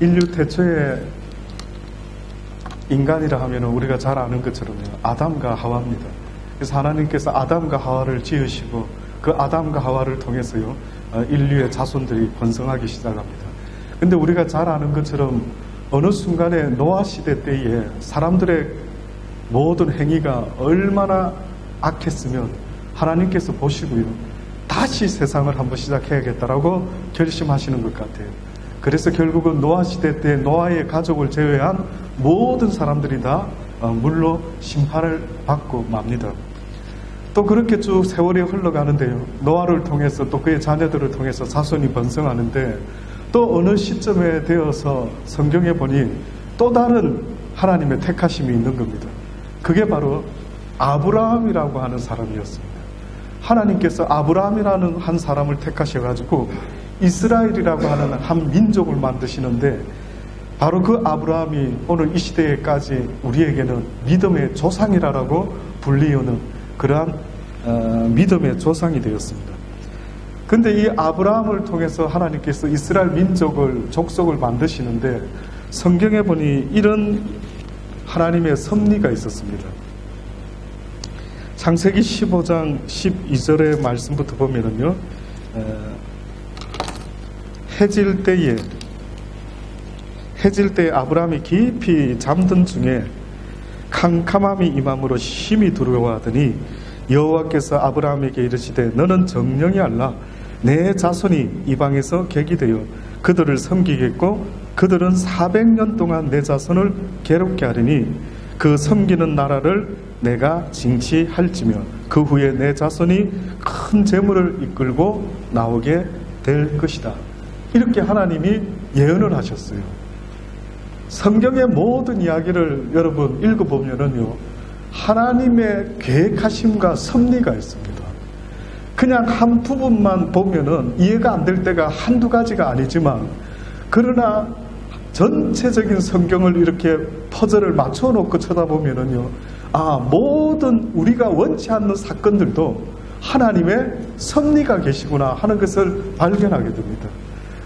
인류 태초의 인간이라 하면 우리가 잘 아는 것처럼 아담과 하와입니다. 그래서 하나님께서 아담과 하와를 지으시고 그 아담과 하와를 통해서요 인류의 자손들이 번성하기 시작합니다. 근데 우리가 잘 아는 것처럼 어느 순간에 노아 시대 때에 사람들의 모든 행위가 얼마나 악했으면 하나님께서 보시고요 다시 세상을 한번 시작해야겠다라고 결심하시는 것 같아요. 그래서 결국은 노아 시대 때 노아의 가족을 제외한 모든 사람들이 다 물로 심판을 받고 맙니다. 또 그렇게 쭉 세월이 흘러가는데요 노아를 통해서 또 그의 자녀들을 통해서 자손이 번성하는데 또 어느 시점에 되어서 성경에 보니 또 다른 하나님의 택하심이 있는 겁니다. 그게 바로 아브라함이라고 하는 사람이었습니다. 하나님께서 아브라함이라는 한 사람을 택하셔가지고 이스라엘이라고 하는 한 민족을 만드시는데 바로 그 아브라함이 오늘 이 시대에까지 우리에게는 믿음의 조상이라고 불리우는 그러한 믿음의 조상이 되었습니다. 근데 이 아브라함을 통해서 하나님께서 이스라엘 민족을 족속을 만드시는데 성경에 보니 이런 하나님의 섭리가 있었습니다. 창세기 15장 12절의 말씀부터 보면은요 해질 때에 아브라함이 깊이 잠든 중에 캄캄함이 임함으로 힘이 두려워하더니 여호와께서 아브라함에게 이르시되 너는 정령이 알라 내 자손이 이방에서 객이되어 그들을 섬기겠고 그들은 400년 동안 내 자손을 괴롭게 하리니 그 섬기는 나라를 내가 징치할지며 그 후에 내 자손이 큰 재물을 이끌고 나오게 될 것이다. 이렇게 하나님이 예언을 하셨어요. 성경의 모든 이야기를 여러분 읽어보면은요 하나님의 계획하심과 섭리가 있습니다. 그냥 한 부분만 보면은 이해가 안 될 때가 한두 가지가 아니지만 그러나 전체적인 성경을 이렇게 퍼즐을 맞춰 놓고 쳐다보면은요 모든 우리가 원치 않는 사건들도 하나님의 섭리가 계시구나 하는 것을 발견하게 됩니다.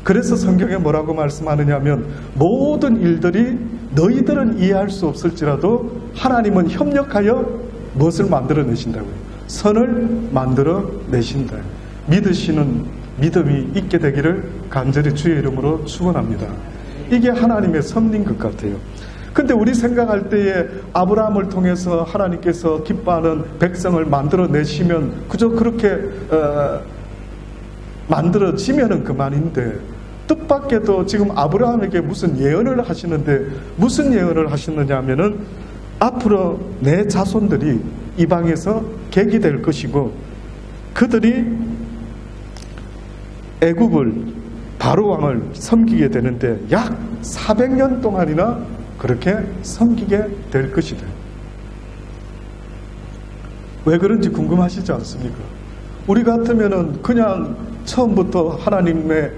그래서 성경에 뭐라고 말씀하느냐 하면 모든 일들이 너희들은 이해할 수 없을지라도 하나님은 협력하여 무엇을 만들어내신다고요? 선을 만들어내신다. 믿으시는 믿음이 있게 되기를 간절히 주의 이름으로 축원합니다. 이게 하나님의 섭리인 것 같아요. 근데 우리 생각할 때에 아브라함을 통해서 하나님께서 기뻐하는 백성을 만들어내시면 그저 그렇게 만들어지면은 그만인데 뜻밖에도 지금 아브라함에게 무슨 예언을 하시는데 무슨 예언을 하시느냐 하면은 앞으로 내 자손들이 이방에서 객이 될 것이고 그들이 애굽을 바로왕을 섬기게 되는데 약 400년 동안이나 그렇게 섬기게 될 것이다. 왜 그런지 궁금하시지 않습니까? 우리 같으면은 그냥 처음부터 하나님의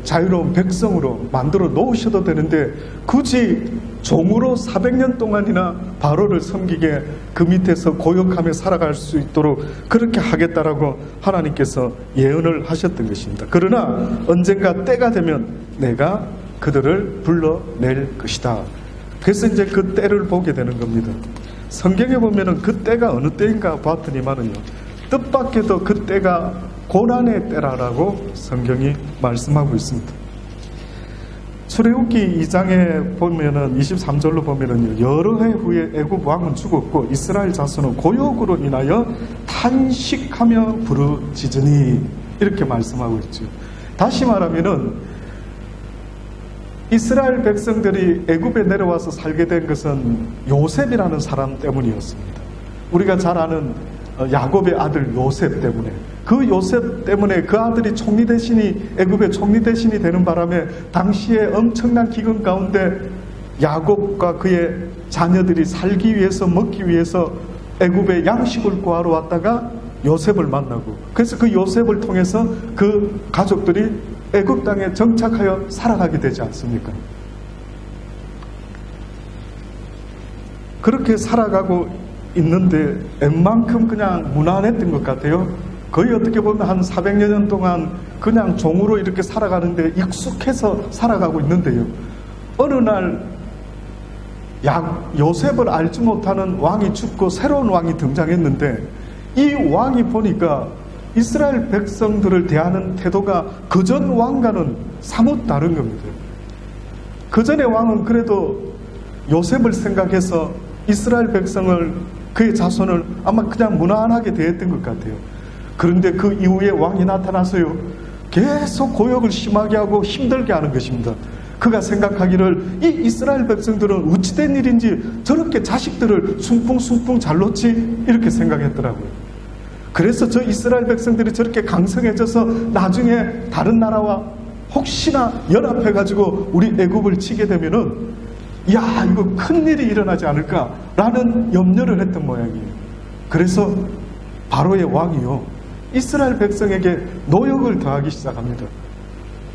자유로운 백성으로 만들어 놓으셔도 되는데 굳이 종으로 400년 동안이나 바로를 섬기게 그 밑에서 고역하며 살아갈 수 있도록 그렇게 하겠다라고 하나님께서 예언을 하셨던 것입니다. 그러나 언젠가 때가 되면 내가 그들을 불러낼 것이다. 그래서 이제 그 때를 보게 되는 겁니다. 성경에 보면은 그 때가 어느 때인가 봤더니만은요 뜻밖에도 그 때가 고난의 때라고 성경이 말씀하고 있습니다. 출애굽기 2장에 보면은 23절로 보면은요 여러 해 후에 애굽 왕은 죽었고 이스라엘 자손은 고역으로 인하여 탄식하며 부르짖으니 이렇게 말씀하고 있죠. 다시 말하면은 이스라엘 백성들이 애굽에 내려와서 살게 된 것은 요셉이라는 사람 때문이었습니다. 우리가 잘 아는 야곱의 아들 요셉 때문에 그 요셉 때문에 그 아들이 총리 대신이 애굽의 총리 대신이 되는 바람에 당시에 엄청난 기근 가운데 야곱과 그의 자녀들이 살기 위해서 먹기 위해서 애굽에 양식을 구하러 왔다가 요셉을 만나고 그래서 그 요셉을 통해서 그 가족들이 애굽 땅에 정착하여 살아가게 되지 않습니까? 그렇게 살아가고 있는데 웬만큼 그냥 무난했던 것 같아요. 거의 어떻게 보면 한 400여 년 동안 그냥 종으로 이렇게 살아가는데 익숙해서 살아가고 있는데요 어느 날 요셉을 알지 못하는 왕이 죽고 새로운 왕이 등장했는데, 이 왕이 보니까 이스라엘 백성들을 대하는 태도가 그전 왕과는 사뭇 다른 겁니다. 그전의 왕은 그래도 요셉을 생각해서 이스라엘 백성을, 그의 자손을 아마 그냥 무난하게 대했던 것 같아요. 그런데 그 이후에 왕이 나타나서요, 계속 고역을 심하게 하고 힘들게 하는 것입니다. 그가 생각하기를 이 이스라엘 백성들은 어찌된 일인지 저렇게 자식들을 숭풍숭풍 잘 놓지, 이렇게 생각했더라고요. 그래서 저 이스라엘 백성들이 저렇게 강성해져서 나중에 다른 나라와 혹시나 연합해가지고 우리 애굽을 치게 되면은, 야, 이거 큰일이 일어나지 않을까라는 염려를 했던 모양이에요. 그래서 바로의 왕이요, 이스라엘 백성에게 노역을 더하기 시작합니다.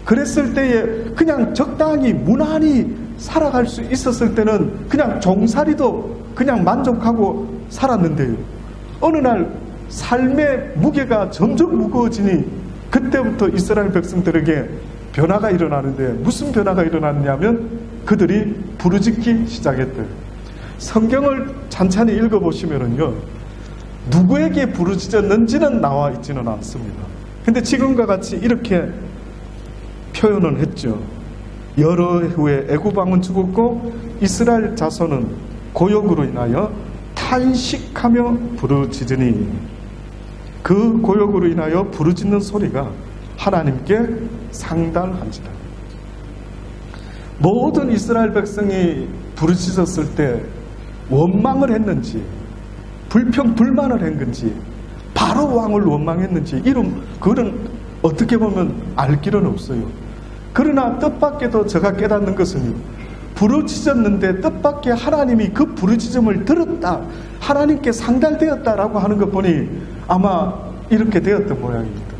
그랬을 때에 그냥 적당히 무난히 살아갈 수 있었을 때는 그냥 종살이도 그냥 만족하고 살았는데요, 어느 날 삶의 무게가 점점 무거워지니 그때부터 이스라엘 백성들에게 변화가 일어나는데, 무슨 변화가 일어났냐면 그들이 부르짖기 시작했대요. 성경을 찬찬히 읽어보시면은요, 누구에게 부르짖었는지는 나와 있지는 않습니다. 근데 지금과 같이 이렇게 표현을 했죠. 여러 해 후에 애굽 왕은 죽었고 이스라엘 자손은 고역으로 인하여 탄식하며 부르짖으니, 그 고역으로 인하여 부르짖는 소리가 하나님께 상달한지라. 모든 이스라엘 백성이 부르짖었을 때 원망을 했는지, 불평불만을 한 건지, 바로 왕을 원망했는지, 그건 어떻게 보면 알 길은 없어요. 그러나 뜻밖에도 제가 깨닫는 것은요, 부르짖었는데 뜻밖에 하나님이 그 부르짖음을 들었다, 하나님께 상달되었다라고 하는 것 보니 아마 이렇게 되었던 모양입니다.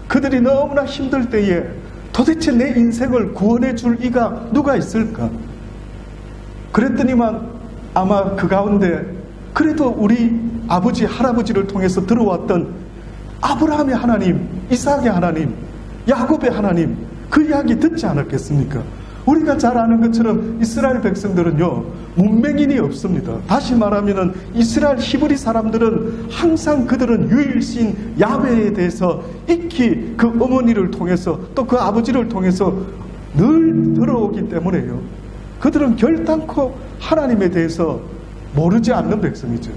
그들이 너무나 힘들 때에 도대체 내 인생을 구원해 줄 이가 누가 있을까? 그랬더니만 아마 그 가운데 그래도 우리 아버지 할아버지를 통해서 들어왔던 아브라함의 하나님, 이삭의 하나님, 야곱의 하나님, 그 이야기 듣지 않았겠습니까? 우리가 잘 아는 것처럼 이스라엘 백성들은요, 문맹인이 없습니다. 다시 말하면 이스라엘 히브리 사람들은 항상 그들은 유일신 야훼에 대해서 익히 그 어머니를 통해서 또 그 아버지를 통해서 늘 들어오기 때문에요, 그들은 결단코 하나님에 대해서 모르지 않는 백성이죠.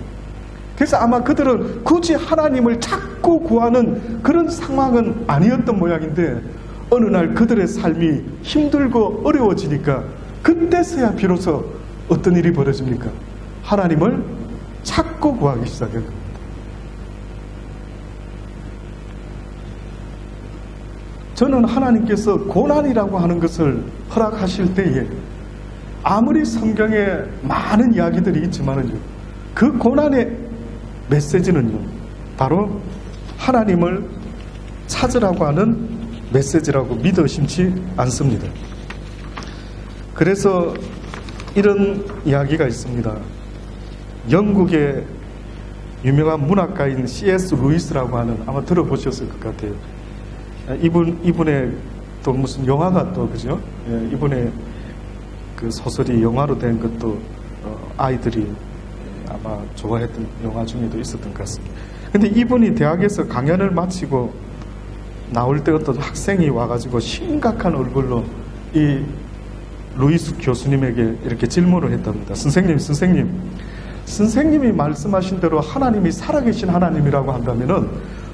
그래서 아마 그들은 굳이 하나님을 찾고 구하는 그런 상황은 아니었던 모양인데, 어느 날 그들의 삶이 힘들고 어려워지니까 그때서야 비로소 어떤 일이 벌어집니까? 하나님을 찾고 구하기 시작한 겁니다. 저는 하나님께서 고난이라고 하는 것을 허락하실 때에 아무리 성경에 많은 이야기들이 있지만은요, 그 고난의 메시지는요, 바로 하나님을 찾으라고 하는 메시지라고 믿어 심지 않습니다. 그래서 이런 이야기가 있습니다. 영국의 유명한 문학가인 C.S. 루이스라고 하는, 아마 들어보셨을 것 같아요. 이분의 또 무슨 영화가 또, 그죠? 이분의 그 소설이 영화로 된 것도 아이들이 아마 좋아했던 영화 중에도 있었던 것 같습니다. 근데 이분이 대학에서 강연을 마치고 나올 때 어떤 학생이 와가지고 심각한 얼굴로 이 루이스 교수님에게 이렇게 질문을 했답니다. 선생님이 말씀하신 대로 하나님이 살아계신 하나님이라고 한다면은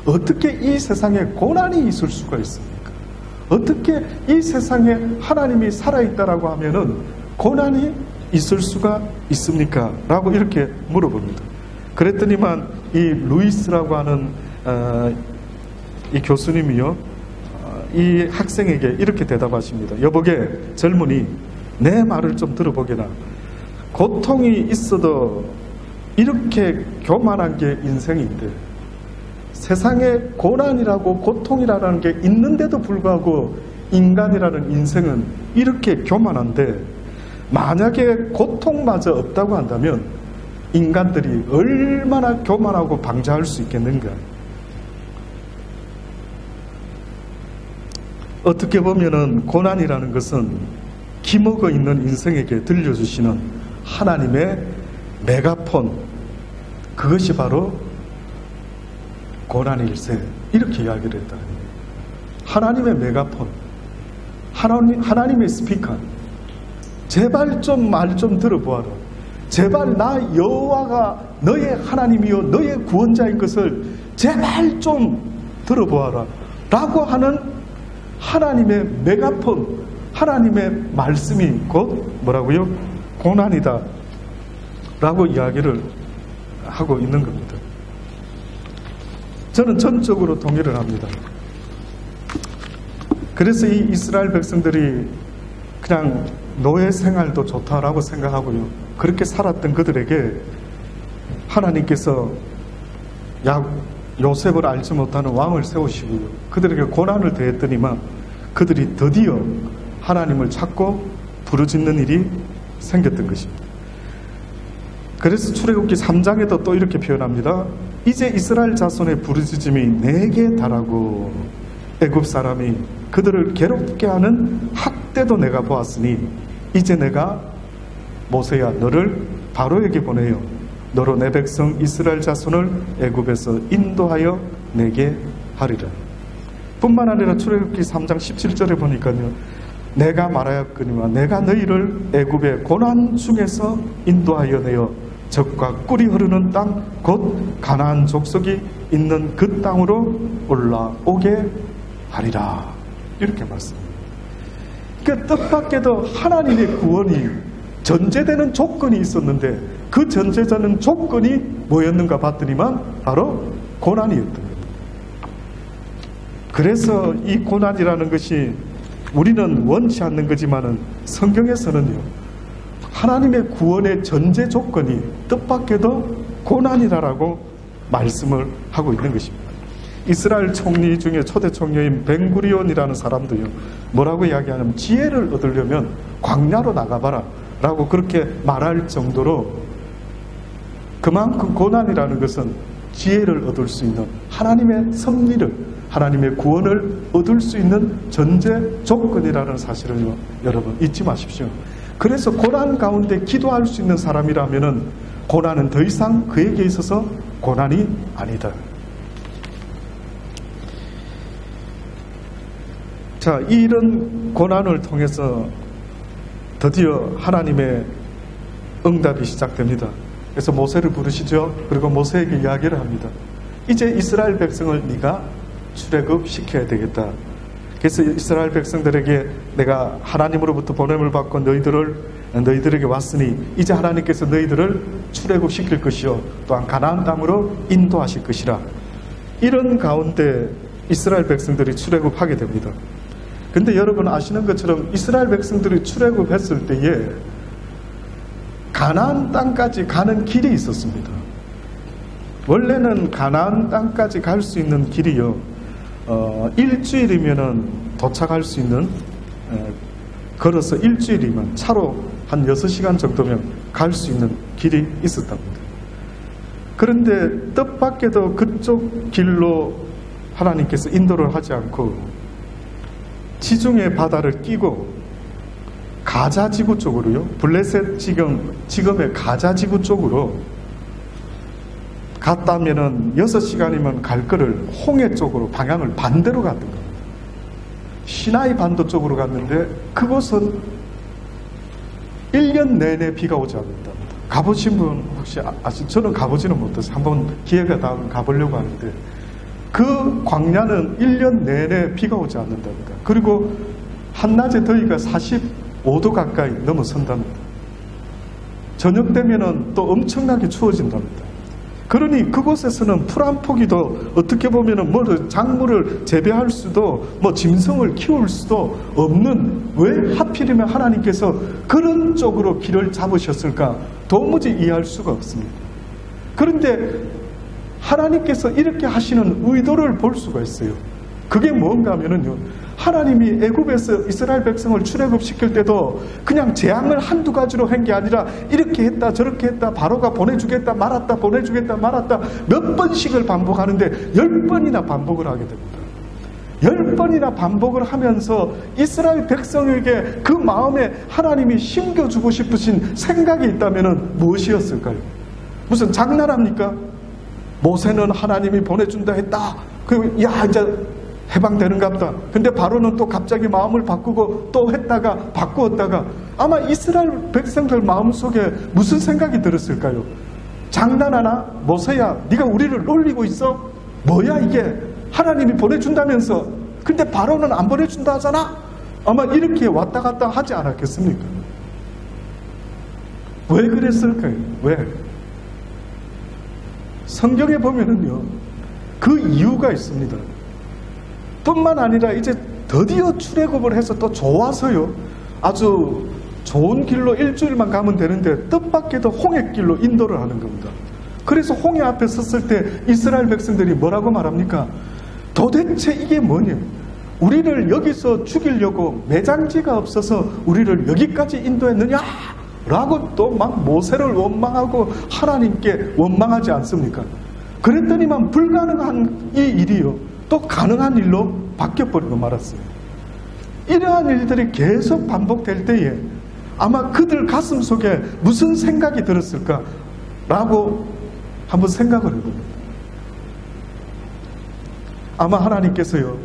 어떻게 이 세상에 고난이 있을 수가 있습니까? 어떻게 이 세상에 하나님이 살아있다라고 하면은 고난이 있을 수가 있습니까? 라고 이렇게 물어봅니다. 그랬더니만 이 루이스라고 하는 이 교수님이요, 이 학생에게 이렇게 대답하십니다. 여보게 젊은이, 내 말을 좀 들어보게나. 고통이 있어도 이렇게 교만한 게 인생인데, 세상에 고난이라고 고통이라는 게 있는데도 불구하고 인간이라는 인생은 이렇게 교만한데, 만약에 고통마저 없다고 한다면 인간들이 얼마나 교만하고 방자할 수 있겠는가. 어떻게 보면은 고난이라는 것은 기먹어 있는 인생에게 들려주시는 하나님의 메가폰, 그것이 바로 고난일세, 이렇게 이야기를 했다. 하나님의 메가폰, 하나님의 스피커, 제발 좀 말 좀 들어보아라. 제발 나 여호와가 너의 하나님이요 너의 구원자인 것을 제발 좀 들어보아라 라고 하는 하나님의 메가폰, 하나님의 말씀이 곧 뭐라고요? 고난이다 라고 이야기를 하고 있는 겁니다. 저는 전적으로 동의를 합니다. 그래서 이 이스라엘 백성들이 그냥 노예 생활도 좋다라고 생각하고요, 그렇게 살았던 그들에게 하나님께서 요셉을 알지 못하는 왕을 세우시고요, 그들에게 고난을 대했더니만 그들이 드디어 하나님을 찾고 부르짖는 일이 생겼던 것입니다. 그래서 출애굽기 3장에도 또 이렇게 표현합니다. 이제 이스라엘 자손의 부르짖음이 내게 달하고 애굽 사람이 그들을 괴롭게 하는 학대도 내가 보았으니 이제 내가 모세야 너를 바로에게 보내요 너로 내 백성 이스라엘 자손을 애굽에서 인도하여 내게 하리라. 뿐만 아니라 출애굽기 3장 17절에 보니까요, 내가 말하였거니와 내가 너희를 애굽의 고난 중에서 인도하여 내어 젖과 꿀이 흐르는 땅 곧 가나안 족속이 있는 그 땅으로 올라오게 하리라, 이렇게 말씀합니다. 그러니까 뜻밖에도 하나님의 구원이 전제되는 조건이 있었는데 그 전제되는 조건이 뭐였는가 봤더니만 바로 고난이었던 겁니다. 그래서 이 고난이라는 것이 우리는 원치 않는 거지만은 성경에서는요, 하나님의 구원의 전제 조건이 뜻밖에도 고난이라고 말씀을 하고 있는 것입니다. 이스라엘 총리 중에 초대 총리인 벤구리온이라는 사람도요, 뭐라고 이야기하냐면 지혜를 얻으려면 광야로 나가봐라 라고 그렇게 말할 정도로 그만큼 고난이라는 것은 지혜를 얻을 수 있는 하나님의 섭리를, 하나님의 구원을 얻을 수 있는 전제 조건이라는 사실을 여러분 잊지 마십시오. 그래서 고난 가운데 기도할 수 있는 사람이라면 고난은 더 이상 그에게 있어서 고난이 아니다. 자, 이런 고난을 통해서 드디어 하나님의 응답이 시작됩니다. 그래서 모세를 부르시죠. 그리고 모세에게 이야기를 합니다. 이제 이스라엘 백성을 네가 출애굽시켜야 되겠다. 그래서 이스라엘 백성들에게 내가 하나님으로부터 보냄을 받고 너희들에게 왔으니 이제 하나님께서 너희들을 출애굽시킬 것이요 또한 가나안 땅으로 인도하실 것이라. 이런 가운데 이스라엘 백성들이 출애굽하게 됩니다. 근데 여러분 아시는 것처럼 이스라엘 백성들이 출애굽했을 때에 가나안 땅까지 가는 길이 있었습니다. 원래는 가나안 땅까지 갈 수 있는 길이요, 일주일이면 도착할 수 있는, 걸어서 일주일이면 차로 한 6시간 정도면 갈 수 있는 길이 있었답니다. 그런데 뜻밖에도 그쪽 길로 하나님께서 인도를 하지 않고 지중해 바다를 끼고 가자지구 쪽으로요, 블레셋 지금의 가자지구 쪽으로 갔다면은 6시간이면 갈 거를 홍해 쪽으로 방향을 반대로 갔던 겁니다. 시나이 반도 쪽으로 갔는데 그곳은 1년 내내 비가 오지 않는답니다. 가보신 분 혹시 아시죠? 저는 가보지는 못했어요. 한번 기회가 닿으면 가보려고 하는데 그 광야는 1년 내내 비가 오지 않는답니다. 그리고 한낮에 더위가 45도 가까이 넘어선답니다. 저녁 되면은 또 엄청나게 추워진답니다. 그러니 그곳에서는 풀 한 포기도 어떻게 보면은 뭐 작물을 재배할 수도 뭐 짐승을 키울 수도 없는, 왜 하필이면 하나님께서 그런 쪽으로 길을 잡으셨을까 도무지 이해할 수가 없습니다. 그런데 하나님께서 이렇게 하시는 의도를 볼 수가 있어요. 그게 뭔가 하면은요, 하나님이 애굽에서 이스라엘 백성을 출애굽시킬 때도 그냥 재앙을 한두 가지로 한 게 아니라 이렇게 했다 저렇게 했다, 바로가 보내주겠다 말았다 보내주겠다 말았다 몇 번씩을 반복하는데 10번이나 반복을 하게 됩니다. 10번이나 반복을 하면서 이스라엘 백성에게 그 마음에 하나님이 심겨주고 싶으신 생각이 있다면 무엇이었을까요? 무슨 장난합니까? 모세는 하나님이 보내준다 했다. 이제 해방되는가 보다. 근데 바로는 또 갑자기 마음을 바꾸고 또 했다가 바꾸었다가 아마 이스라엘 백성들 마음속에 무슨 생각이 들었을까요? 장난하나? 모세야, 네가 우리를 놀리고 있어? 뭐야 이게? 하나님이 보내준다면서 근데 바로는 안 보내준다 하잖아? 아마 이렇게 왔다 갔다 하지 않았겠습니까? 왜 그랬을까요? 왜? 성경에 보면은요, 그 이유가 있습니다. 뿐만 아니라 이제 드디어 출애굽을 해서 또 좋아서요, 아주 좋은 길로 일주일만 가면 되는데 뜻밖에도 홍해길로 인도를 하는 겁니다. 그래서 홍해 앞에 섰을 때 이스라엘 백성들이 뭐라고 말합니까? 도대체 이게 뭐냐? 우리를 여기서 죽이려고 매장지가 없어서 우리를 여기까지 인도했느냐? 라고 또 막 모세를 원망하고 하나님께 원망하지 않습니까? 그랬더니만 불가능한 이 일이요, 또 가능한 일로 바뀌어버리고 말았어요. 이러한 일들이 계속 반복될 때에 아마 그들 가슴 속에 무슨 생각이 들었을까? 라고 한번 생각을 해봅니다. 아마 하나님께서요,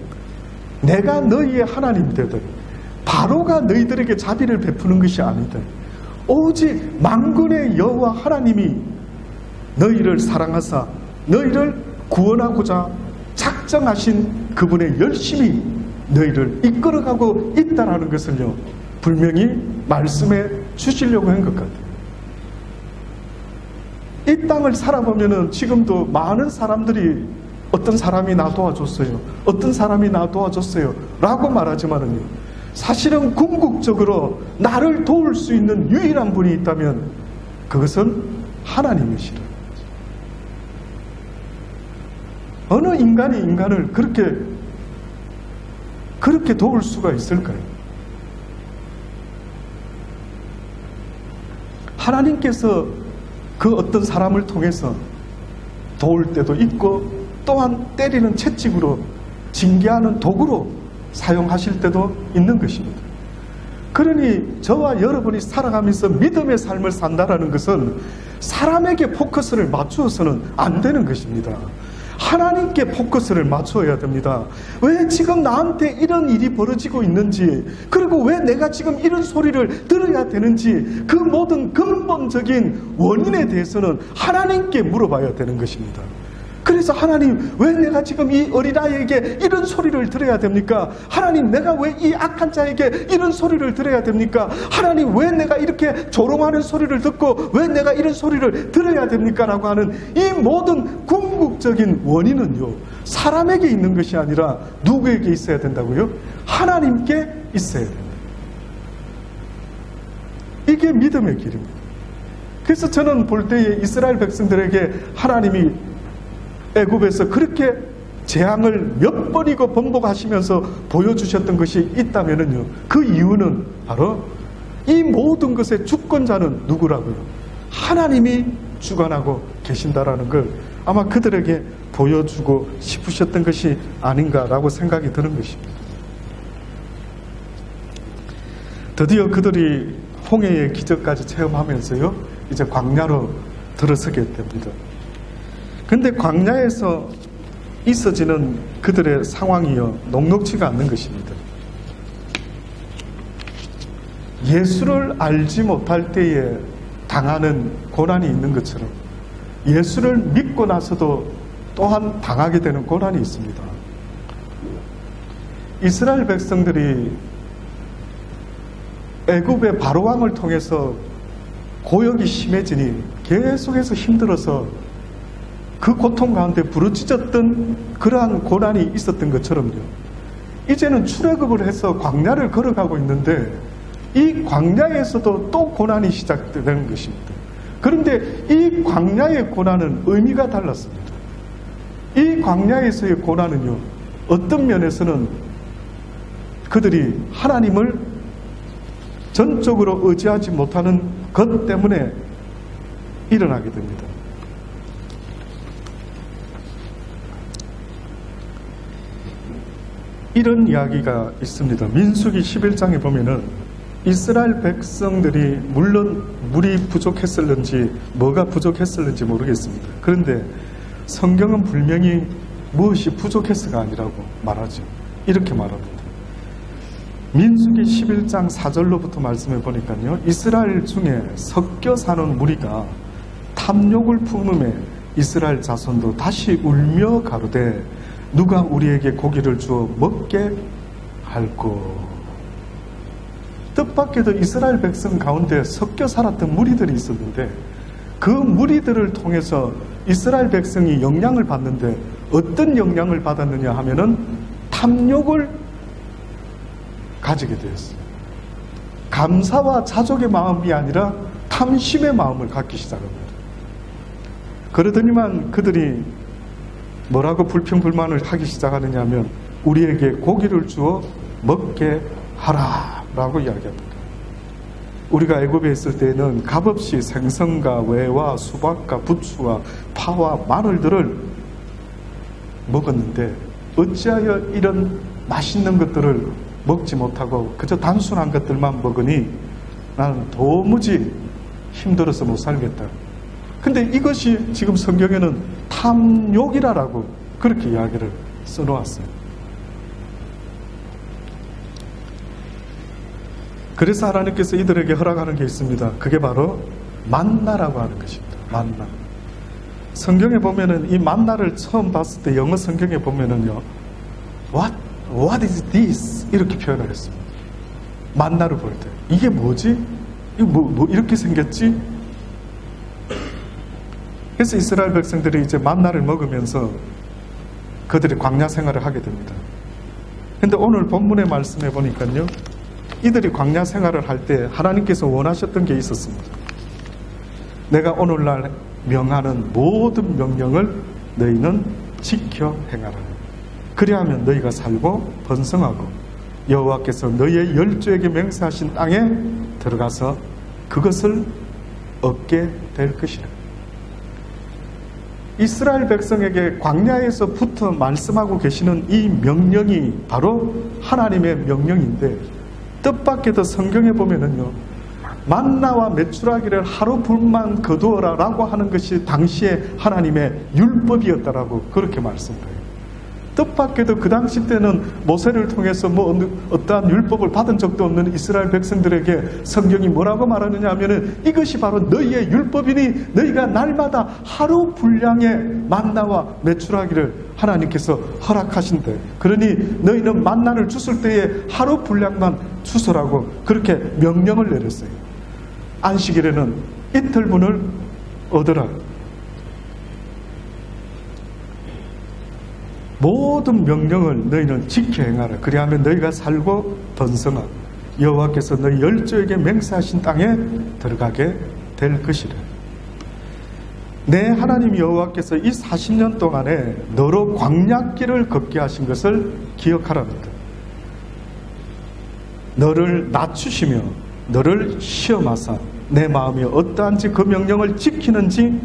내가 너희의 하나님이 되되 바로가 너희들에게 자비를 베푸는 것이 아니다. 오직 만군의 여호와 하나님이 너희를 사랑하사 너희를 구원하고자 작정하신 그분의 열심히 너희를 이끌어가고 있다라는 것을요, 분명히 말씀해 주시려고 한 것 같아요. 이 땅을 살아보면은 지금도 많은 사람들이 어떤 사람이 나 도와줬어요, 어떤 사람이 나 도와줬어요 라고 말하지만은요, 사실은 궁극적으로 나를 도울 수 있는 유일한 분이 있다면 그것은 하나님이시라. 어느 인간이 인간을 그렇게 도울 수가 있을까요? 하나님께서 그 어떤 사람을 통해서 도울 때도 있고 또한 때리는 채찍으로 징계하는 도구로 사용하실 때도 있는 것입니다. 그러니 저와 여러분이 살아가면서 믿음의 삶을 산다는 것은 사람에게 포커스를 맞추어서는 안 되는 것입니다. 하나님께 포커스를 맞춰야 됩니다. 왜 지금 나한테 이런 일이 벌어지고 있는지, 그리고 왜 내가 지금 이런 소리를 들어야 되는지, 그 모든 근본적인 원인에 대해서는 하나님께 물어봐야 되는 것입니다. 그래서 하나님, 왜 내가 지금 이 어린아이에게 이런 소리를 들어야 됩니까? 하나님, 내가 왜 이 악한 자에게 이런 소리를 들어야 됩니까? 하나님, 왜 내가 이렇게 조롱하는 소리를 듣고 왜 내가 이런 소리를 들어야 됩니까? 라고 하는 이 모든 궁극적인 원인은요, 사람에게 있는 것이 아니라 누구에게 있어야 된다고요? 하나님께 있어야 된다. 이게 믿음의 길입니다. 그래서 저는 볼 때에 이스라엘 백성들에게 하나님이 애굽에서 그렇게 재앙을 몇 번이고 번복하시면서 보여주셨던 것이 있다면요, 그 이유는 바로 이 모든 것의 주권자는 누구라고요? 하나님이 주관하고 계신다라는 걸 아마 그들에게 보여주고 싶으셨던 것이 아닌가라고 생각이 드는 것입니다. 드디어 그들이 홍해의 기적까지 체험하면서요, 이제 광야로 들어서게 됩니다. 근데 광야에서 있어지는 그들의 상황이요, 녹록지가 않는 것입니다. 예수를 알지 못할 때에 당하는 고난이 있는 것처럼 예수를 믿고 나서도 또한 당하게 되는 고난이 있습니다. 이스라엘 백성들이 애굽의 바로왕을 통해서 고역이 심해지니 계속해서 힘들어서 그 고통 가운데 부르짖었던 그러한 고난이 있었던 것처럼요, 이제는 출애굽을 해서 광야를 걸어가고 있는데 이 광야에서도 또 고난이 시작되는 것입니다. 그런데 이 광야의 고난은 의미가 달랐습니다. 이 광야에서의 고난은요, 어떤 면에서는 그들이 하나님을 전적으로 의지하지 못하는 것 때문에 일어나게 됩니다. 이런 이야기가 있습니다. 민수기 11장에 보면은 이스라엘 백성들이 물론 물이 부족했을는지 뭐가 부족했을는지 모르겠습니다. 그런데 성경은 분명히 무엇이 부족했어가 아니라고 말하죠. 이렇게 말합니다. 민수기 11장 4절로부터 말씀해 보니까요, 이스라엘 중에 섞여 사는 무리가 탐욕을 품음에 이스라엘 자손도 다시 울며 가로되 누가 우리에게 고기를 주어 먹게 할꼬. 뜻밖에도 이스라엘 백성 가운데 섞여 살았던 무리들이 있었는데 그 무리들을 통해서 이스라엘 백성이 영향을 받는데 어떤 영향을 받았느냐 하면은 탐욕을 가지게 되었어요. 감사와 자족의 마음이 아니라 탐심의 마음을 갖기 시작합니다. 그러더니만 그들이 뭐라고 불평불만을 하기 시작하느냐 하면 우리에게 고기를 주어 먹게 하라 라고 이야기합니다. 우리가 애굽에 있을 때는 값없이 생선과 외와 수박과 부추와 파와 마늘들을 먹었는데 어찌하여 이런 맛있는 것들을 먹지 못하고 그저 단순한 것들만 먹으니 나는 도무지 힘들어서 못 살겠다. 근데 이것이 지금 성경에는 탐욕이라고 그렇게 이야기를 써놓았어요. 그래서 하나님께서 이들에게 허락하는 게 있습니다. 그게 바로 만나라고 하는 것입니다. 만나. 성경에 보면은 이 만나를 처음 봤을 때 영어 성경에 보면은요, What is this? 이렇게 표현을 했습니다. 만나를 볼 때 이게 뭐지? 이거 뭐 이렇게 생겼지? 그래서 이스라엘 백성들이 이제 만나를 먹으면서 그들이 광야 생활을 하게 됩니다. 근데 오늘 본문의 말씀해 보니까요, 이들이 광야 생활을 할 때 하나님께서 원하셨던 게 있었습니다. 내가 오늘날 명하는 모든 명령을 너희는 지켜 행하라. 그리하면 너희가 살고 번성하고 여호와께서 너희의 열조에게 맹세하신 땅에 들어가서 그것을 얻게 될 것이라. 이스라엘 백성에게 광야에서부터 말씀하고 계시는 이 명령이 바로 하나님의 명령인데, 뜻밖에도 성경에 보면은요, 만나와 메추라기를 하루분만 거두어라 라고 하는 것이 당시에 하나님의 율법이었다라고 그렇게 말씀해요. 뜻밖에도 그 당시 때는 모세를 통해서 어떠한 율법을 받은 적도 없는 이스라엘 백성들에게 성경이 뭐라고 말하느냐 하면은 이것이 바로 너희의 율법이니 너희가 날마다 하루 분량의 만나와 메추라기를 하나님께서 허락하신대. 그러니 너희는 만나를 주실 때에 하루 분량만 주소라고 그렇게 명령을 내렸어요. 안식일에는 이틀분을 얻으라. 모든 명령을 너희는 지켜 행하라. 그리하면 너희가 살고 번성하고 여호와께서 너희 열조에게 맹세하신 땅에 들어가게 될 것이라. 내 하나님 여호와께서 이 40년 동안에 너로 광야길을 걷게 하신 것을 기억하랍니다. 너를 낮추시며 너를 시험하사 내 마음이 어떠한지 그 명령을 지키는지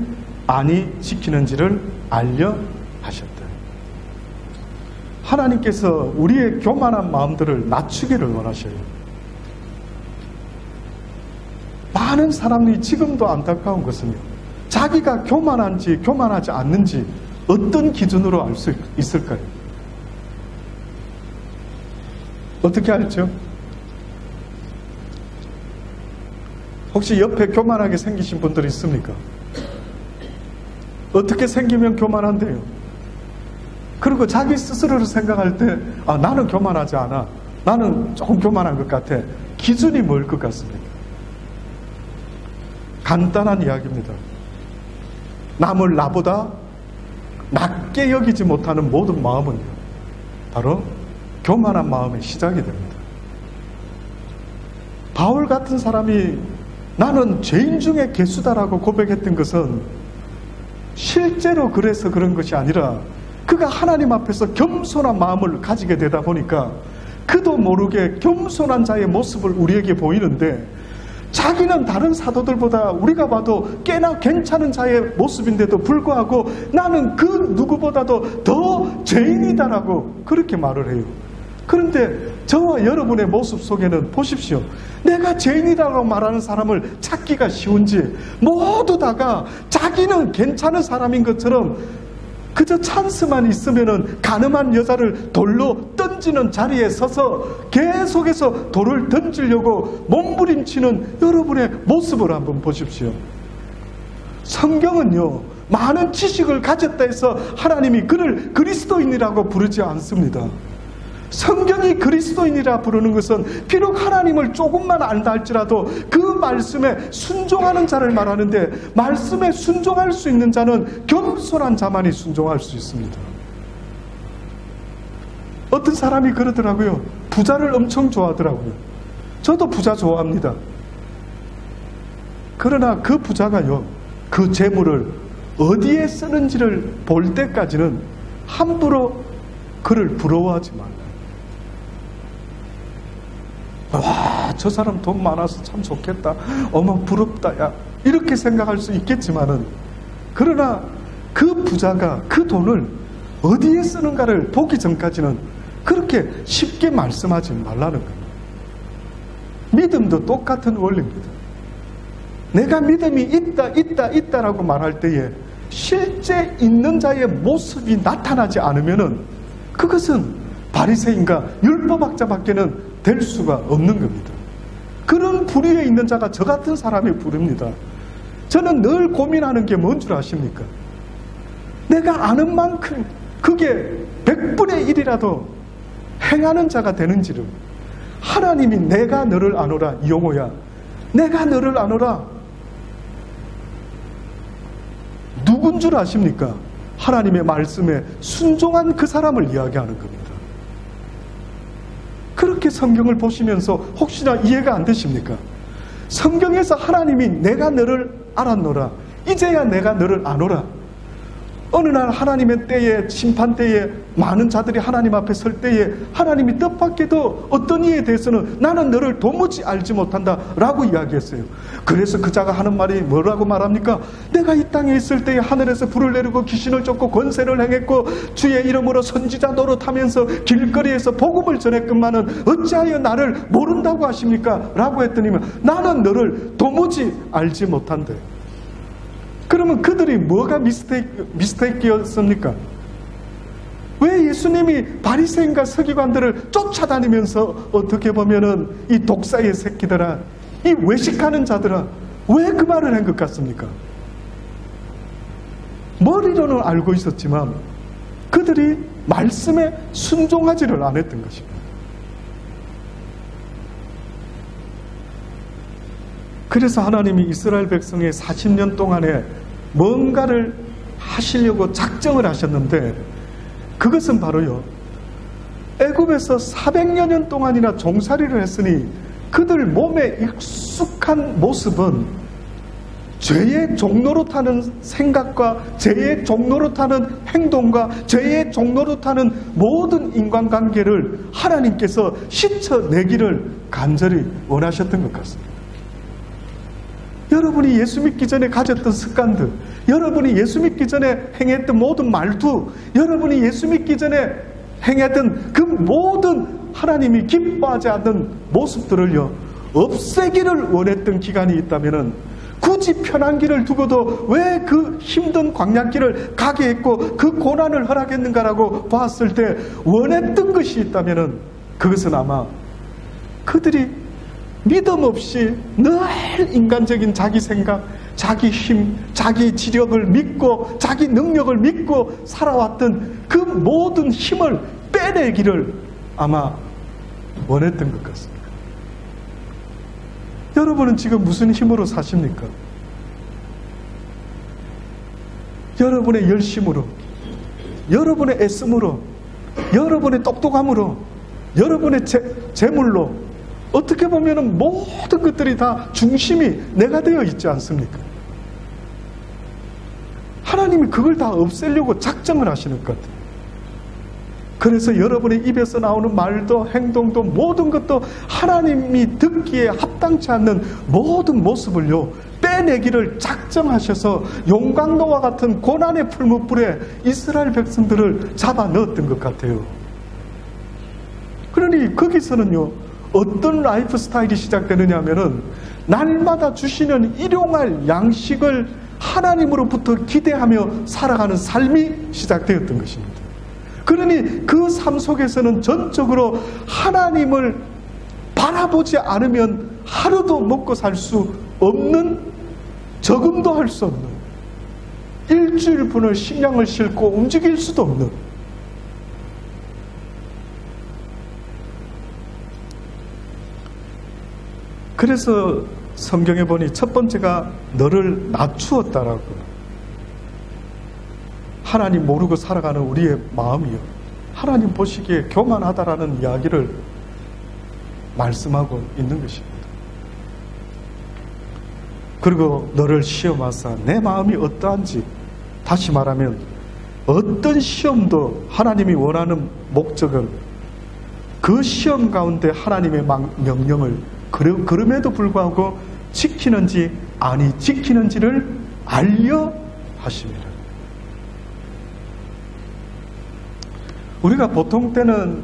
아니 지키는지를 알려하셨다. 하나님께서 우리의 교만한 마음들을 낮추기를 원하셔요. 많은 사람들이 지금도 안타까운 것은요, 자기가 교만한지 교만하지 않는지 어떤 기준으로 알 수 있을까요? 어떻게 알죠? 혹시 옆에 교만하게 생기신 분들 있습니까? 어떻게 생기면 교만한데요? 그리고 자기 스스로를 생각할 때 나는 교만하지 않아, 나는 조금 교만한 것 같아. 기준이 뭘 것 같습니까? 간단한 이야기입니다. 남을 나보다 낮게 여기지 못하는 모든 마음은요, 바로 교만한 마음의 시작이 됩니다. 바울 같은 사람이 나는 죄인 중에 괴수다라고 고백했던 것은 실제로 그래서 그런 것이 아니라 그가 하나님 앞에서 겸손한 마음을 가지게 되다 보니까 그도 모르게 겸손한 자의 모습을 우리에게 보이는데, 자기는 다른 사도들보다 우리가 봐도 꽤나 괜찮은 자의 모습인데도 불구하고 나는 그 누구보다도 더 죄인이다라고 그렇게 말을 해요. 그런데 저와 여러분의 모습 속에는 보십시오. 내가 죄인이라고 말하는 사람을 찾기가 쉬운지 모두 다가 자기는 괜찮은 사람인 것처럼 그저 찬스만 있으면은 가늠한 여자를 돌로 던지는 자리에 서서 계속해서 돌을 던지려고 몸부림치는 여러분의 모습을 한번 보십시오. 성경은요, 많은 지식을 가졌다 해서 하나님이 그를 그리스도인이라고 부르지 않습니다. 성경이 그리스도인이라 부르는 것은 비록 하나님을 조금만 안다 할지라도 그 말씀에 순종하는 자를 말하는데, 말씀에 순종할 수 있는 자는 겸손한 자만이 순종할 수 있습니다. 어떤 사람이 그러더라고요. 부자를 엄청 좋아하더라고요. 저도 부자 좋아합니다. 그러나 그 부자가요, 그 재물을 어디에 쓰는지를 볼 때까지는 함부로 그를 부러워하지 말라. 와, 저 사람 돈 많아서 참 좋겠다. 어머, 부럽다. 야, 이렇게 생각할 수 있겠지만은, 그러나 그 부자가 그 돈을 어디에 쓰는가를 보기 전까지는 그렇게 쉽게 말씀하지 말라는 거예요. 믿음도 똑같은 원리입니다. 내가 믿음이 있다라고 말할 때에 실제 있는 자의 모습이 나타나지 않으면은 그것은 바리새인과 율법학자밖에는 될 수가 없는 겁니다. 그런 부류에 있는 자가 저 같은 사람이 부릅니다. 저는 늘 고민하는 게 뭔 줄 아십니까? 내가 아는 만큼 그게 100분의 1이라도 행하는 자가 되는지를. 하나님이 내가 너를 아노라, 이 용어야. 내가 너를 아노라. 누군 줄 아십니까? 하나님의 말씀에 순종한 그 사람을 이야기하는 겁니다. 그렇게 성경을 보시면서 혹시나 이해가 안 되십니까? 성경에서 하나님이 내가 너를 알았노라, 이제야 내가 너를 아노라. 어느 날 하나님의 때에, 심판 때에 많은 자들이 하나님 앞에 설 때에 하나님이 뜻밖에도 어떤 이에 대해서는 나는 너를 도무지 알지 못한다 라고 이야기했어요. 그래서 그 자가 하는 말이 뭐라고 말합니까? 내가 이 땅에 있을 때에 하늘에서 불을 내리고 귀신을 쫓고 권세를 행했고 주의 이름으로 선지자 노릇하면서 길거리에서 복음을 전했건만은 어찌하여 나를 모른다고 하십니까? 라고 했더니 나는 너를 도무지 알지 못한대. 그러면 그들이 뭐가 미스테이크였습니까? 왜 예수님이 바리새인과 서기관들을 쫓아다니면서 어떻게 보면은 이 독사의 새끼들아, 이 외식하는 자들아, 왜 그 말을 한 것 같습니까? 머리로는 알고 있었지만 그들이 말씀에 순종하지를 않았던 것입니다. 그래서 하나님이 이스라엘 백성의 40년 동안에 뭔가를 하시려고 작정을 하셨는데, 그것은 바로요, 애굽에서 400여 년 동안이나 종살이를 했으니 그들 몸에 익숙한 모습은 죄의 종로로 타는 생각과 죄의 종로로 타는 행동과 죄의 종로로 타는 모든 인간관계를 하나님께서 씻어내기를 간절히 원하셨던 것 같습니다. 여러분이 예수 믿기 전에 가졌던 습관들, 여러분이 예수 믿기 전에 행했던 모든 말투, 여러분이 예수 믿기 전에 행했던 그 모든 하나님이 기뻐하지 않는 모습들을요, 없애기를 원했던 기간이 있다면은 굳이 편한 길을 두고도 왜 그 힘든 광야길을 가게 했고 그 고난을 허락했는가라고 봤을 때 원했던 것이 있다면은 그것은 아마 그들이 믿음 없이 늘 인간적인 자기 생각, 자기 힘, 자기 지력을 믿고 자기 능력을 믿고 살아왔던 그 모든 힘을 빼내기를 아마 원했던 것 같습니다. 여러분은 지금 무슨 힘으로 사십니까? 여러분의 열심으로, 여러분의 애씀으로, 여러분의 똑똑함으로, 여러분의 재물로, 어떻게 보면 모든 것들이 다 중심이 내가 되어 있지 않습니까? 하나님이 그걸 다 없애려고 작정을 하시는 것 같아요. 그래서 여러분의 입에서 나오는 말도 행동도 모든 것도 하나님이 듣기에 합당치 않는 모든 모습을요, 빼내기를 작정하셔서 용광로와 같은 고난의 풀무불에 이스라엘 백성들을 잡아 넣었던 것 같아요. 그래 그러니 거기서는요, 어떤 라이프 스타일이 시작되느냐 하면은 날마다 주시는 일용할 양식을 하나님으로부터 기대하며 살아가는 삶이 시작되었던 것입니다. 그러니 그 삶 속에서는 전적으로 하나님을 바라보지 않으면 하루도 먹고 살 수 없는, 적응도 할 수 없는, 일주일 분을 식량을 싣고 움직일 수도 없는, 그래서 성경에 보니 첫 번째가 너를 낮추었다라고. 하나님 모르고 살아가는 우리의 마음이요, 하나님 보시기에 교만하다라는 이야기를 말씀하고 있는 것입니다. 그리고 너를 시험하사 내 마음이 어떠한지, 다시 말하면 어떤 시험도 하나님이 원하는 목적은 그 시험 가운데 하나님의 명령을 그럼에도 불구하고 지키는지 아니 지키는지를 알려 하십니다. 우리가 보통 때는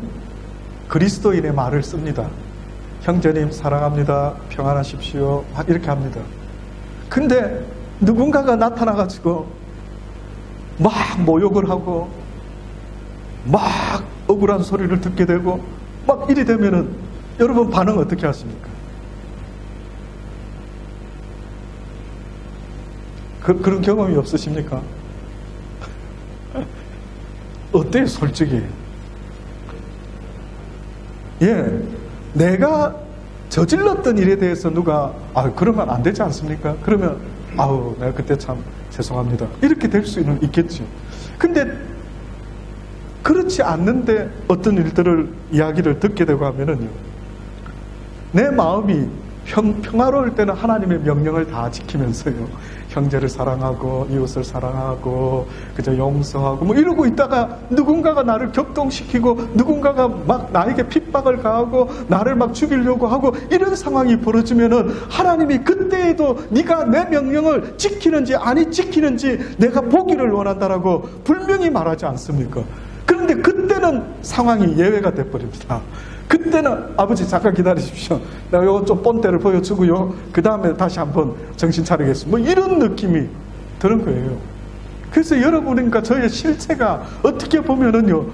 그리스도인의 말을 씁니다. 형제님 사랑합니다, 평안하십시오, 이렇게 합니다. 근데 누군가가 나타나가지고 막 모욕을 하고 막 억울한 소리를 듣게 되고 막 이리 되면은 여러분 반응 어떻게 하십니까? 그런 경험이 없으십니까? 어때요, 솔직히? 예, 내가 저질렀던 일에 대해서 누가 그러면 안 되지 않습니까? 그러면 내가 그때 참 죄송합니다, 이렇게 될 수는 있겠죠. 근데 그렇지 않는데 어떤 일들을 이야기를 듣게 되고 하면은요, 내 마음이 평화로울 때는 하나님의 명령을 다 지키면서요, 형제를 사랑하고 이웃을 사랑하고 그저 용서하고 뭐 이러고 있다가 누군가가 나를 격동시키고 누군가가 막 나에게 핍박을 가하고 나를 막 죽이려고 하고 이런 상황이 벌어지면은 하나님이 그때에도 네가 내 명령을 지키는지 아니 지키는지 내가 보기를 원한다라고 분명히 말하지 않습니까? 그런데 그때는 상황이 예외가 돼버립니다. 그때는 아버지 잠깐 기다리십시오, 내가 이거 좀 본때를 보여주고요, 그 다음에 다시 한번 정신 차리겠습니다, 뭐 이런 느낌이 드는 거예요. 그래서 여러분과 저의 실체가 어떻게 보면은요,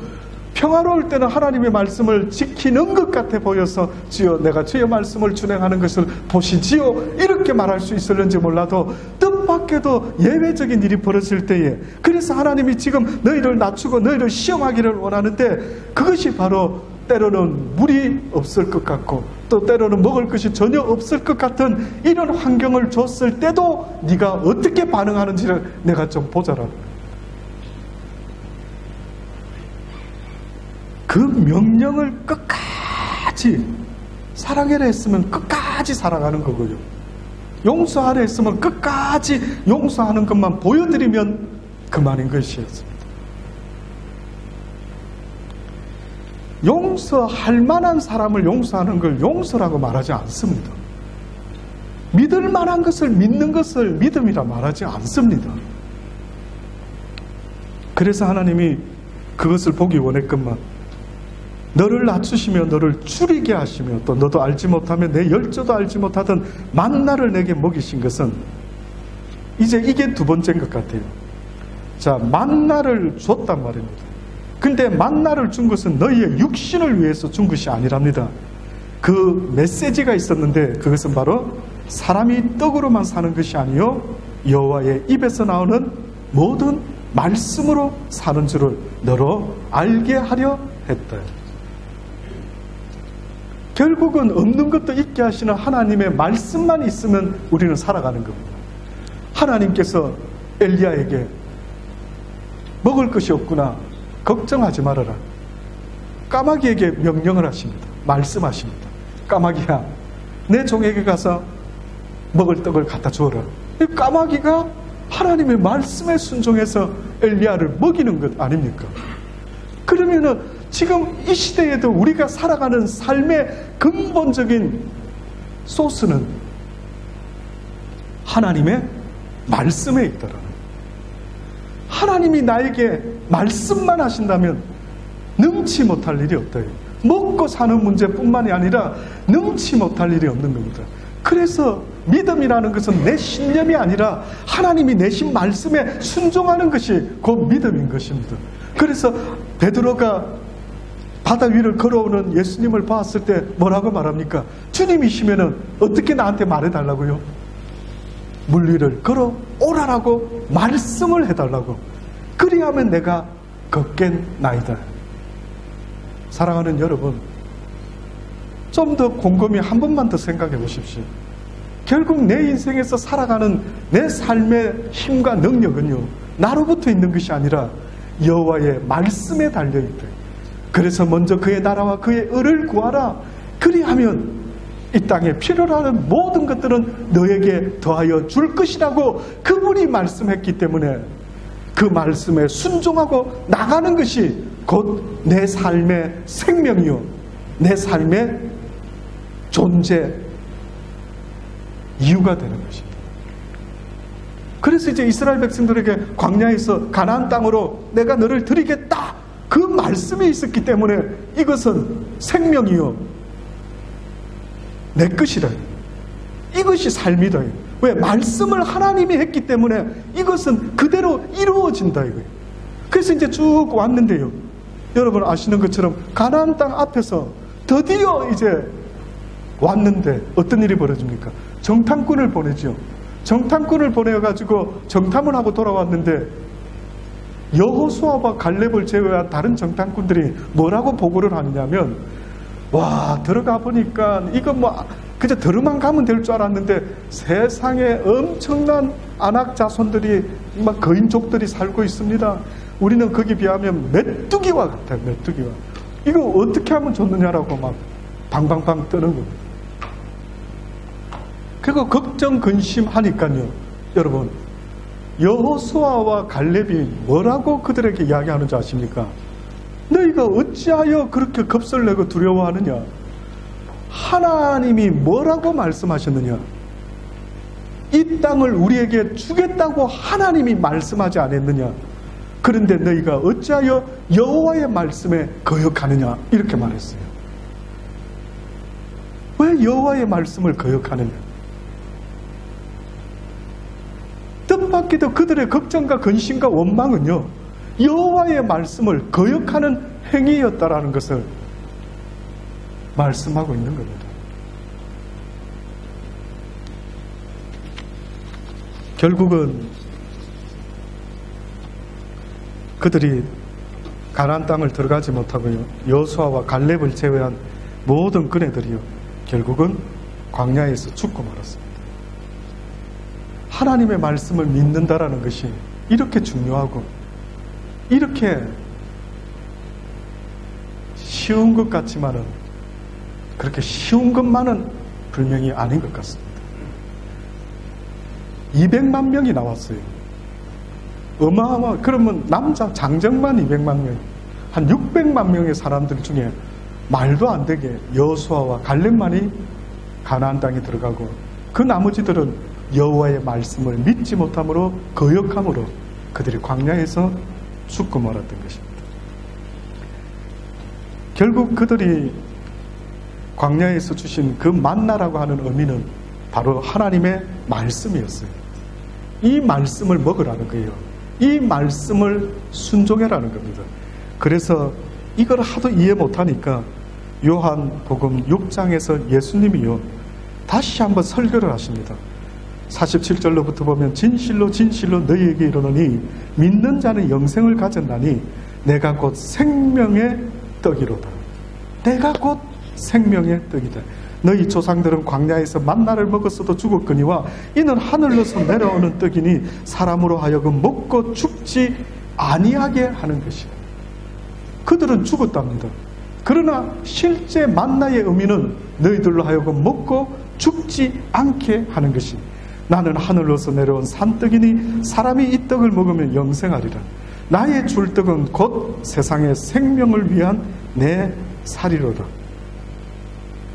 평화로울 때는 하나님의 말씀을 지키는 것 같아 보여서 주여 내가 주의 말씀을 준행하는 것을 보시지요, 이렇게 말할 수 있을는지 몰라도 뜻밖에도 예외적인 일이 벌어질 때에, 그래서 하나님이 지금 너희를 낮추고 너희를 시험하기를 원하는데, 그것이 바로 때로는 물이 없을 것 같고 또 때로는 먹을 것이 전혀 없을 것 같은 이런 환경을 줬을 때도 네가 어떻게 반응하는지를 내가 좀 보자라. 그 명령을 끝까지 사랑하라 했으면 끝까지 살아가는 거고요, 용서하라 했으면 끝까지 용서하는 것만 보여드리면 그만인 것이었습니다. 용서할 만한 사람을 용서하는 걸 용서라고 말하지 않습니다. 믿을 만한 것을 믿는 것을 믿음이라 말하지 않습니다. 그래서 하나님이 그것을 보기 원했건만 너를 낮추시며 너를 줄이게 하시며 또 너도 알지 못하면 내 열조도 알지 못하던 만나를 내게 먹이신 것은 이제 이게 두 번째인 것 같아요. 자, 만나를 줬단 말입니다. 근데 만나를 준 것은 너희의 육신을 위해서 준 것이 아니랍니다. 그 메시지가 있었는데 그것은 바로 사람이 떡으로만 사는 것이 아니요 여호와의 입에서 나오는 모든 말씀으로 사는 줄을 너로 알게 하려 했다. 결국은 없는 것도 있게 하시는 하나님의 말씀만 있으면 우리는 살아가는 겁니다. 하나님께서 엘리야에게 먹을 것이 없구나, 걱정하지 말아라, 까마귀에게 명령을 하십니다. 말씀하십니다. 까마귀야, 내 종에게 가서 먹을 떡을 갖다 주어라. 까마귀가 하나님의 말씀에 순종해서 엘리야를 먹이는 것 아닙니까? 그러면은 지금 이 시대에도 우리가 살아가는 삶의 근본적인 소스는 하나님의 말씀에 있더라. 하나님이 나에게 말씀만 하신다면 능치 못할 일이 없다. 먹고 사는 문제뿐만이 아니라 능치 못할 일이 없는 겁니다. 그래서 믿음이라는 것은 내 신념이 아니라 하나님이 내신 말씀에 순종하는 것이 곧 믿음인 것입니다. 그래서 베드로가 바다 위를 걸어오는 예수님을 봤을 때 뭐라고 말합니까? 주님이시면은 어떻게 나한테 말해달라고요? 물 위를 걸어오라라고 말씀을 해달라고. 그리하면 내가 걷겠나이다. 사랑하는 여러분, 좀 더 곰곰이 한 번만 더 생각해 보십시오. 결국 내 인생에서 살아가는 내 삶의 힘과 능력은요, 나로부터 있는 것이 아니라 여호와의 말씀에 달려있다. 그래서 먼저 그의 나라와 그의 의를 구하라. 그리하면 이 땅에 필요로 하는 모든 것들은 너에게 더하여 줄 것이라고 그분이 말씀했기 때문에 그 말씀에 순종하고 나가는 것이 곧 내 삶의 생명이요, 내 삶의 존재 이유가 되는 것입니다. 그래서 이제 이스라엘 백성들에게 광야에서 가나안 땅으로 내가 너를 드리겠다, 그 말씀이 있었기 때문에 이것은 생명이요, 내 것이다. 이것이 삶이다. 왜? 말씀을 하나님이 했기 때문에 이것은 그대로 이루어진다 이거예요. 그래서 이제 쭉 왔는데요, 여러분 아시는 것처럼 가나안 땅 앞에서 드디어 이제 왔는데 어떤 일이 벌어집니까? 정탐꾼을 보내죠. 정탐꾼을 보내가지고 정탐을 하고 돌아왔는데 여호수아와 갈렙을 제외한 다른 정탐꾼들이 뭐라고 보고를 하느냐면, 와, 들어가 보니까 이거 뭐 그저 들어만 가면 될 줄 알았는데 세상에 엄청난 아낙 자손들이 막 거인족들이 살고 있습니다. 우리는 거기 비하면 메뚜기와 같아요. 메뚜기와. 이거 어떻게 하면 좋느냐라고 막 방방방 뜨는 겁니다. 그리고 걱정 근심하니까요, 여러분, 여호수아와 갈렙이 뭐라고 그들에게 이야기하는 줄 아십니까? 너희가 어찌하여 그렇게 겁설내고 두려워하느냐? 하나님이 뭐라고 말씀하셨느냐? 이 땅을 우리에게 주겠다고 하나님이 말씀하지 않았느냐? 그런데 너희가 어찌하여 여호와의 말씀에 거역하느냐? 이렇게 말했어요. 왜 여호와의 말씀을 거역하느냐? 뜻밖에도 그들의 걱정과 근심과 원망은요, 여호와의 말씀을 거역하는 행위였다라는 것을 말씀하고 있는 겁니다. 결국은 그들이 가나안 땅을 들어가지 못하고요, 여호수아와 갈렙을 제외한 모든 그네들이요, 결국은 광야에서 죽고 말았습니다. 하나님의 말씀을 믿는다라는 것이 이렇게 중요하고 이렇게 쉬운 것 같지만은 그렇게 쉬운 것만은 분명히 아닌 것 같습니다. 200만 명이 나왔어요. 어마어마. 그러면 남자 장정만 200만 명, 한 600만 명의 사람들 중에 말도 안 되게 여호수아와 갈렙만이 가나안 땅에 들어가고 그 나머지들은 여호와의 말씀을 믿지 못함으로 거역함으로 그들이 광야에서 죽고 말았던 것입니다. 결국 그들이 광야에서 주신 그 만나라고 하는 의미는 바로 하나님의 말씀이었어요. 이 말씀을 먹으라는 거예요. 이 말씀을 순종해라는 겁니다. 그래서 이걸 하도 이해 못하니까 요한복음 6장에서 예수님이요, 다시 한번 설교를 하십니다. 47절로부터 보면, 진실로 진실로 너희에게 이르노니 믿는 자는 영생을 가졌나니 내가 곧 생명의 떡이로다. 내가 곧 생명의 떡이다. 너희 조상들은 광야에서 만나를 먹었어도 죽었거니와 이는 하늘로서 내려오는 떡이니 사람으로 하여금 먹고 죽지 아니하게 하는 것이다. 그들은 죽었답니다. 그러나 실제 만나의 의미는 너희들로 하여금 먹고 죽지 않게 하는 것이, 나는 하늘로서 내려온 산떡이니 사람이 이 떡을 먹으면 영생하리라. 나의 줄 떡은 곧 세상의 생명을 위한 내 살이로다.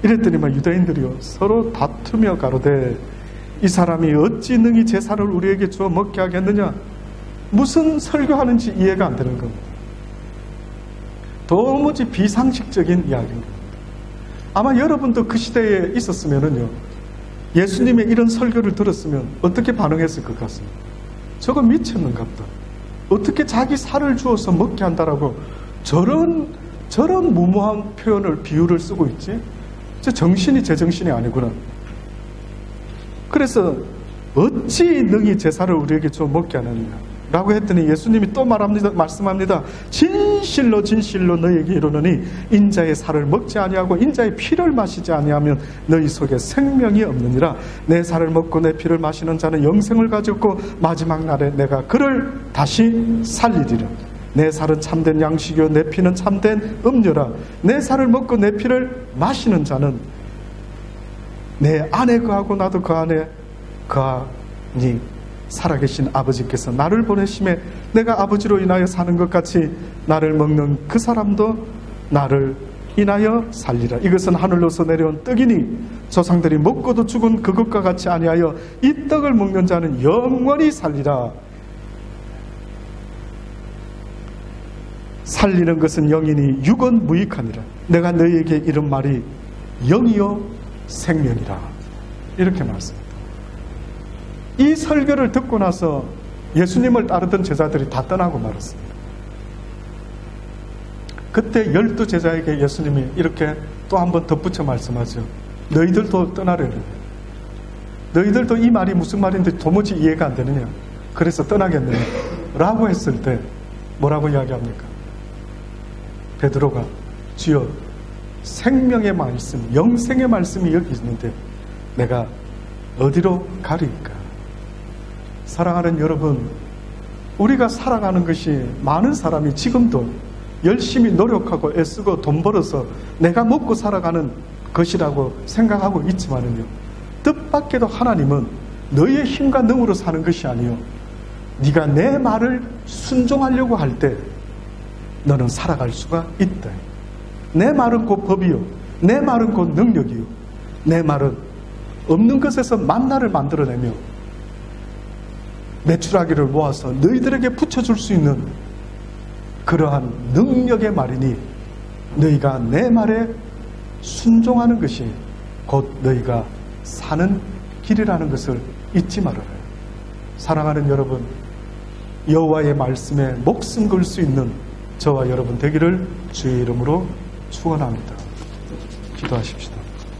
이랬더니만 유대인들이요, 서로 다투며 가로되 이 사람이 어찌 능히 제 살을 우리에게 주어 먹게 하겠느냐? 무슨 설교하는지 이해가 안 되는 겁니다. 도무지 비상식적인 이야기입니다. 아마 여러분도 그 시대에 있었으면요, 예수님의 이런 설교를 들었으면 어떻게 반응했을 것 같습니다. 저거 미쳤는갑다. 어떻게 자기 살을 주어서 먹게 한다라고 저런 무모한 표현을, 비유를 쓰고 있지? 저 정신이 제 정신이 아니구나. 그래서 어찌 능히 제 살을 우리에게 줘 먹게 하느냐 라고 했더니 예수님이 또 말씀합니다. 진실로 진실로 너희에게 이르노니 인자의 살을 먹지 아니하고 인자의 피를 마시지 아니하면 너희 속에 생명이 없느니라. 내 살을 먹고 내 피를 마시는 자는 영생을 가졌고 마지막 날에 내가 그를 다시 살리리라. 내 살은 참된 양식이요 내 피는 참된 음료라. 내 살을 먹고 내 피를 마시는 자는 내 안에 거하고 나도 그 안에 거하니 살아계신 아버지께서 나를 보내심에 내가 아버지로 인하여 사는 것 같이 나를 먹는 그 사람도 나를 인하여 살리라. 이것은 하늘로서 내려온 떡이니 조상들이 먹고도 죽은 그것과 같이 아니하여 이 떡을 먹는 자는 영원히 살리라. 살리는 것은 영이니 육은 무익하니라. 내가 너희에게 이런 말이 영이요 생명이라. 이렇게 말씀합니다. 이 설교를 듣고 나서 예수님을 따르던 제자들이 다 떠나고 말았습니다. 그때 12제자에게 예수님이 이렇게 또 한 번 덧붙여 말씀하죠. 너희들도 떠나려느냐? 너희들도 이 말이 무슨 말인지 도무지 이해가 안 되느냐? 그래서 떠나겠느냐? 라고 했을 때 뭐라고 이야기합니까? 베드로가 주여 생명의 말씀, 영생의 말씀이 여기 있는데 내가 어디로 가리까? 사랑하는 여러분, 우리가 살아가는 것이 많은 사람이 지금도 열심히 노력하고 애쓰고 돈 벌어서 내가 먹고 살아가는 것이라고 생각하고 있지만은요, 뜻밖에도 하나님은 너의 힘과 능으로 사는 것이 아니요, 네가 내 말을 순종하려고 할 때 너는 살아갈 수가 있다. 내 말은 곧 법이요, 내 말은 곧 능력이요, 내 말은 없는 것에서 만나를 만들어내며 메추라기를 모아서 너희들에게 붙여줄 수 있는 그러한 능력의 말이니 너희가 내 말에 순종하는 것이 곧 너희가 사는 길이라는 것을 잊지 말아라. 사랑하는 여러분, 여호와의 말씀에 목숨 걸 수 있는 저와 여러분 되기를 주의 이름으로 축원합니다. 기도하십시다.